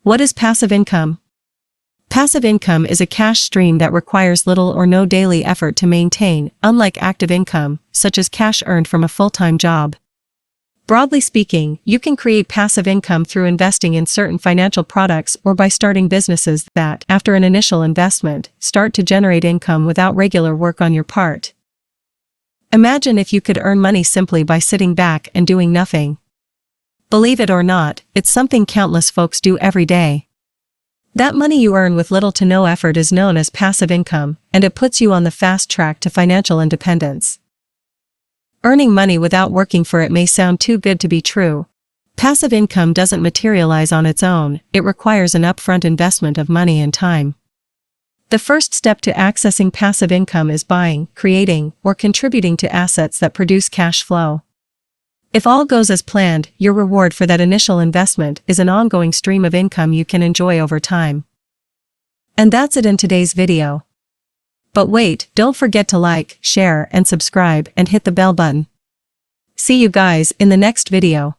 What is passive income? Passive income is a cash stream that requires little or no daily effort to maintain, unlike active income, such as cash earned from a full-time job. Broadly speaking, you can create passive income through investing in certain financial products or by starting businesses that, after an initial investment, start to generate income without regular work on your part. Imagine if you could earn money simply by sitting back and doing nothing. Believe it or not, it's something countless folks do every day. That money you earn with little to no effort is known as passive income, and it puts you on the fast track to financial independence. Earning money without working for it may sound too good to be true. Passive income doesn't materialize on its own, it requires an upfront investment of money and time. The first step to accessing passive income is buying, creating, or contributing to assets that produce cash flow. If all goes as planned, your reward for that initial investment is an ongoing stream of income you can enjoy over time. And that's it in today's video. But wait, don't forget to like, share, and subscribe, and hit the bell button. See you guys in the next video.